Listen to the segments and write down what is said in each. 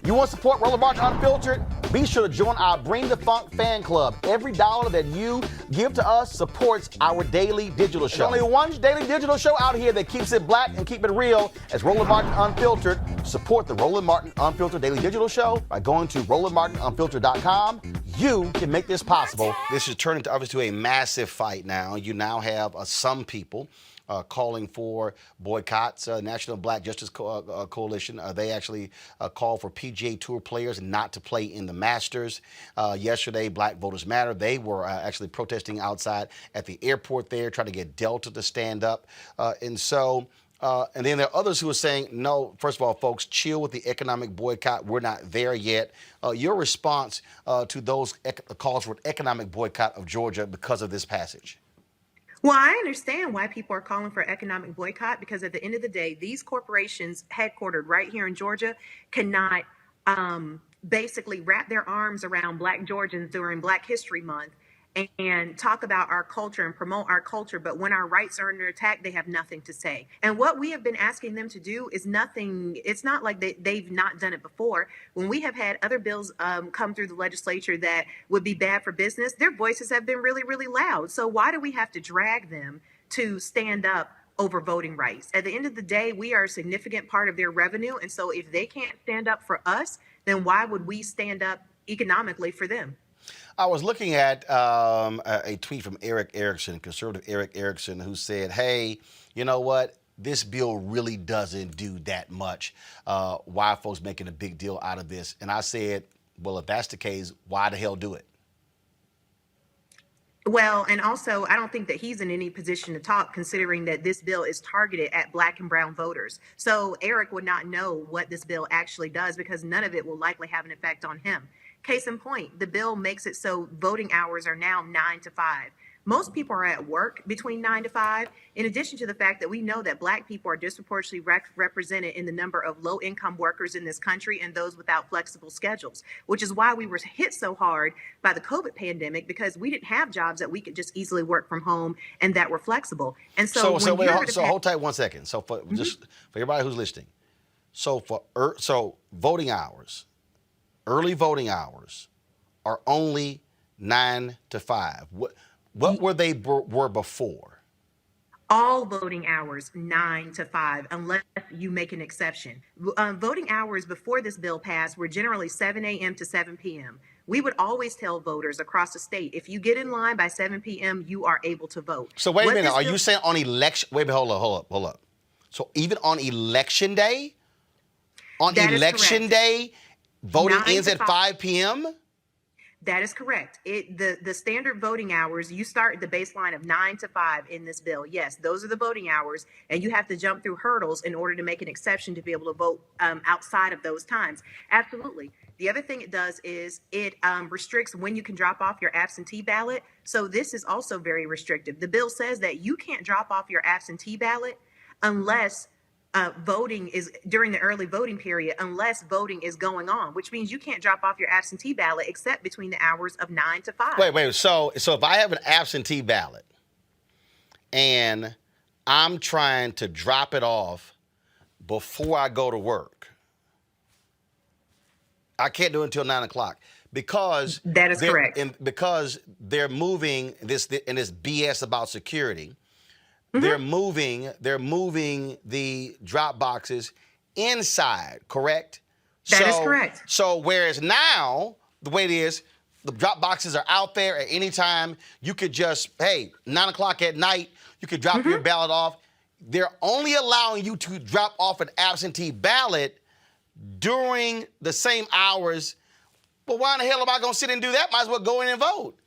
You want to support Roland Martin Unfiltered? Be sure to join our Bring the Funk fan club. Every dollar that you give to us supports our daily digital show. There's only one daily digital show out here that keeps it black and keep it real. As Roland Martin Unfiltered. Support the Roland Martin Unfiltered daily digital show by going to RolandMartinUnfiltered.com. You can make this possible. This is turning to obviously a massive fight now. You now have some people calling for boycotts. National Black Justice Coalition, they actually called for PGA Tour players not to play in the Masters. Yesterday, Black Voters Matter, they were actually protesting outside at the airport there, trying to get Delta to stand up. And then there are others who are saying, no, first of all, folks, chill with the economic boycott. We're not there yet. Your response to those calls for an economic boycott of Georgia because of this passage? Well, I understand why people are calling for economic boycott, because at the end of the day, these corporations headquartered right here in Georgia cannot basically wrap their arms around Black Georgians during Black History Month and talk about our culture and promote our culture. But when our rights are under attack, they have nothing to say. And what we have been asking them to do is nothing. It's not like they've not done it before. When we have had other bills come through the legislature that would be bad for business, their voices have been really, really loud. So why do we have to drag them to stand up over voting rights? At the end of the day, we are a significant part of their revenue. And so if they can't stand up for us, then why would we stand up economically for them? I was looking at a tweet from Eric Erickson, conservative Eric Erickson, who said, hey, you know what? This bill really doesn't do that much. Why are folks making a big deal out of this? And I said, well, if that's the case, why the hell do it? Well, and also, I don't think that he's in any position to talk, considering that this bill is targeted at Black and brown voters. So Eric would not know what this bill actually does, because none of it will likely have an effect on him. Case in point, the bill makes it so voting hours are now 9 to 5. Most people are at work between 9 to 5, in addition to the fact that we know that Black people are disproportionately represented in the number of low-income workers in this country and those without flexible schedules, which is why we were hit so hard by the COVID pandemic, because we didn't have jobs that we could just easily work from home and that were flexible. And so hold tight 1 second. So for just for everybody who's listening, so voting hours, early voting hours are only 9 to 5. What were they were before? All voting hours 9 to 5, unless you make an exception. Voting hours before this bill passed were generally 7 a.m. to 7 p.m. We would always tell voters across the state, if you get in line by 7 p.m., you are able to vote. So wait a minute, are you saying on election? Wait a minute, hold up. So even on election day? On election day, voting ends at 5 p.m.? That is correct. The standard voting hours, you start at the baseline of 9 to 5 in this bill. Yes, those are the voting hours, and you have to jump through hurdles in order to make an exception to be able to vote outside of those times. Absolutely. The other thing it does is it restricts when you can drop off your absentee ballot. So this is also very restrictive. The bill says that you can't drop off your absentee ballot unless voting is during the early voting period, unless voting is going on, which means you can't drop off your absentee ballot except between the hours of 9 to 5. Wait. So if I have an absentee ballot and I'm trying to drop it off before I go to work, I can't do it until 9 o'clock because that is correct. Because they're moving this BS about security. They're moving the drop boxes inside, correct? That is correct. So whereas now, the way it is, the drop boxes are out there at any time. You could just, 9 o'clock at night, you could drop your ballot off. They're only allowing you to drop off an absentee ballot during the same hours. Well, why in the hell am I going to sit and do that? Might as well go in and vote.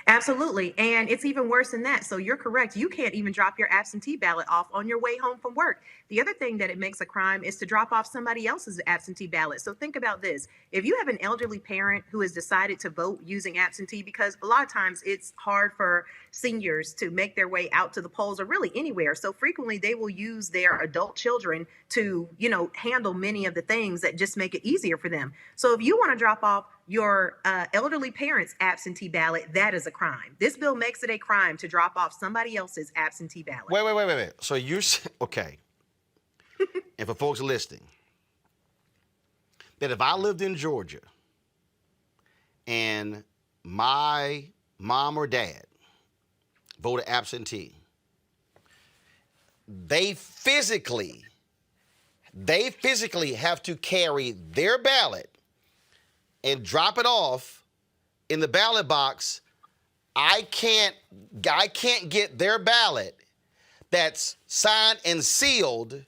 Absolutely. And it's even worse than that. So you're correct. You can't even drop your absentee ballot off on your way home from work. The other thing that it makes a crime is to drop off somebody else's absentee ballot. So think about this. If you have an elderly parent who has decided to vote using absentee, because a lot of times it's hard for seniors to make their way out to the polls or really anywhere. So frequently they will use their adult children to, handle many of the things that just make it easier for them. So if you want to drop off your elderly parent's absentee ballot, that is a crime. This bill makes it a crime to drop off somebody else's absentee ballot. Wait. So you're okay. And for folks listening, that if I lived in Georgia and my mom or dad voted absentee, they physically have to carry their ballot and drop it off in the ballot box. I can't get their ballot that's signed and sealed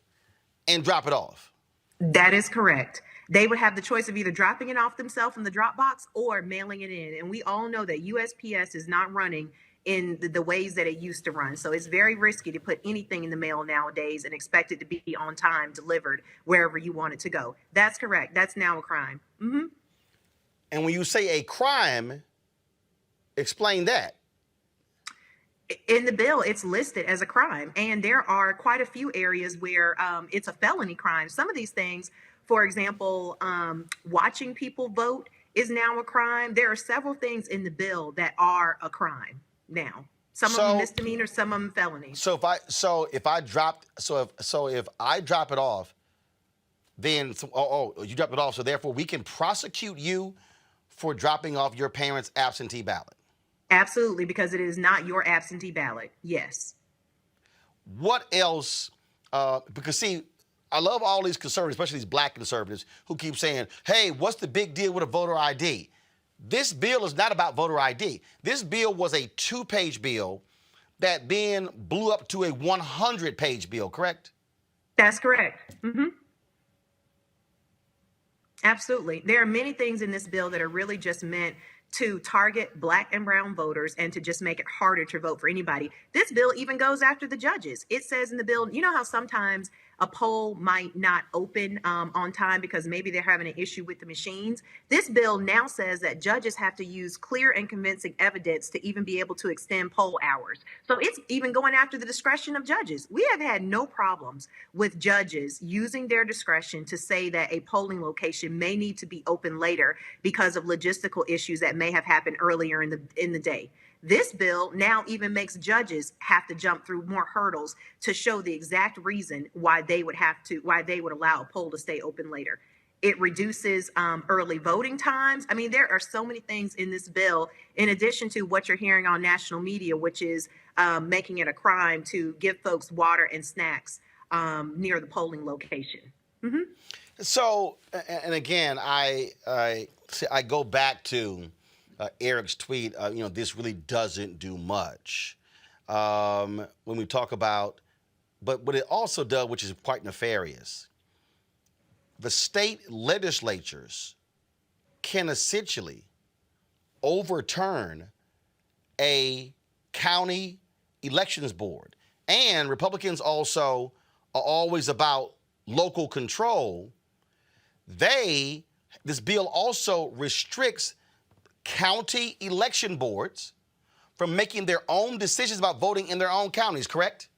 and drop it off. That is correct. They would have the choice of either dropping it off themselves in the drop box or mailing it in. And we all know that USPS is not running in the ways that it used to run. So it's very risky to put anything in the mail nowadays and expect it to be on time delivered wherever you want it to go. That's correct. That's now a crime. Mm-hmm. And when you say a crime, explain that. In the bill, it's listed as a crime, and there are quite a few areas where it's a felony crime. Some of these things, for example, watching people vote is now a crime. There are several things in the bill that are a crime now. Some of them misdemeanors, some of them felonies. So if I drop it off, then you drop it off. So therefore, we can prosecute you for dropping off your parents' absentee ballot. Absolutely, because it is not your absentee ballot. Yes. What else? Because see, I love all these conservatives, especially these black conservatives, who keep saying, hey, what's the big deal with a voter ID? This bill is not about voter ID. This bill was a 2-page bill that then blew up to a 100-page bill, correct? That's correct. Mm-hmm. Absolutely. There are many things in this bill that are really just meant to target black and brown voters and to just make it harder to vote for anybody. This bill even goes after the judges. It says in the bill, you know how sometimes a poll might not open on time because maybe they're having an issue with the machines? This bill now says that judges have to use clear and convincing evidence to even be able to extend poll hours. So it's even going after the discretion of judges. We have had no problems with judges using their discretion to say that a polling location may need to be open later because of logistical issues that may have happened earlier in the day. This bill now even makes judges have to jump through more hurdles to show the exact reason why they would allow a poll to stay open later. It reduces early voting times. I mean, there are so many things in this bill, in addition to what you're hearing on national media, which is making it a crime to give folks water and snacks near the polling location. Mm-hmm. So, and again, I go back to Eric's tweet, this really doesn't do much when we talk about, but what it also does, which is quite nefarious, the state legislatures can essentially overturn a county elections board. And Republicans also are always about local control. This bill also restricts county election boards from making their own decisions about voting in their own counties, correct?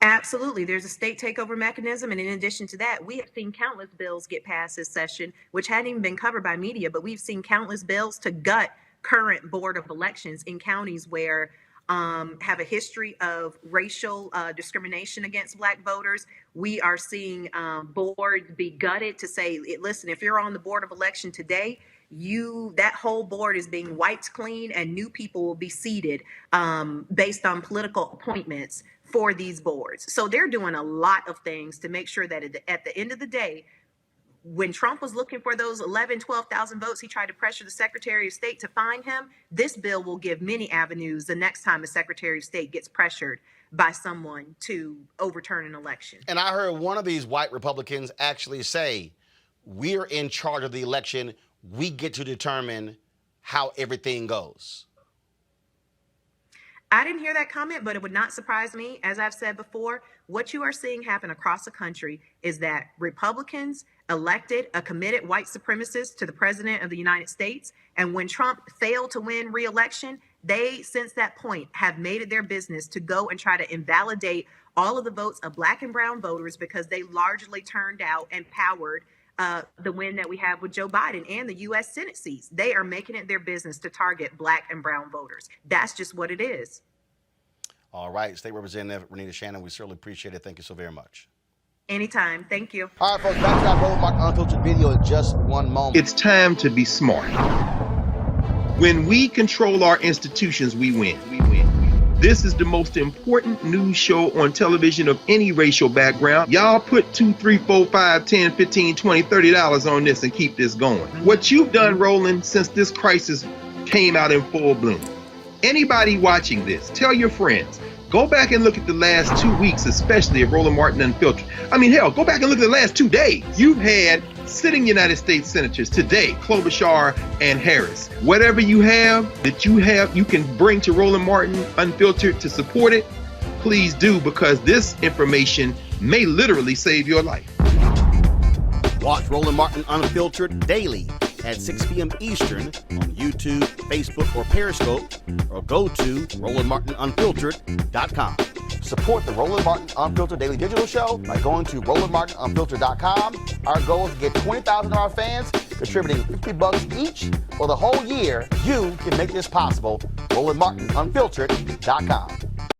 Absolutely. There's a state takeover mechanism. And in addition to that, we have seen countless bills get passed this session, which hadn't even been covered by media, but we've seen countless bills to gut current board of elections in counties where have a history of racial discrimination against black voters. We are seeing boards be gutted to say, listen, if you're on the board of election today, that whole board is being wiped clean and new people will be seated based on political appointments for these boards. So they're doing a lot of things to make sure that at the end of the day, when Trump was looking for those 12,000 votes, he tried to pressure the Secretary of State to find him. This bill will give many avenues the next time the Secretary of State gets pressured by someone to overturn an election. And I heard one of these white Republicans actually say, we're in charge of the election. We get to determine how everything goes. I didn't hear that comment, but it would not surprise me. As I've said before, what you are seeing happen across the country is that Republicans elected a committed white supremacist to the president of the United States. And when Trump failed to win re-election, they, since that point, have made it their business to go and try to invalidate all of the votes of black and brown voters because they largely turned out and powered the win that we have with Joe Biden and the U.S. Senate seats. They are making it their business to target black and brown voters. That's just what it is. All right. State Representative Renitta Shannon, we certainly appreciate it. Thank you so very much. Anytime. Thank you. All right, folks, back to that Roland Martin Unfiltered video in just one moment. It's time to be smart. When we control our institutions, we win. This is the most important news show on television of any racial background. Y'all put $2, $3, $4, $5, $10, $15, $20, $30 on this and keep this going. What you've done, Roland, since this crisis came out in full bloom. Anybody watching this, tell your friends. Go back and look at the last 2 weeks, especially of Roland Martin Unfiltered. I mean, hell, go back and look at the last 2 days. You've had sitting United States senators today, Klobuchar and Harris. Whatever you have that you can bring to Roland Martin Unfiltered to support it, please do, because this information may literally save your life. Watch Roland Martin Unfiltered daily at 6 p.m. Eastern on YouTube, Facebook, or Periscope, or go to RolandMartinUnfiltered.com. Support the Roland Martin Unfiltered Daily Digital Show by going to RolandMartinUnfiltered.com. Our goal is to get 20,000 of our fans contributing $50 each for the whole year. You can make this possible. RolandMartinUnfiltered.com.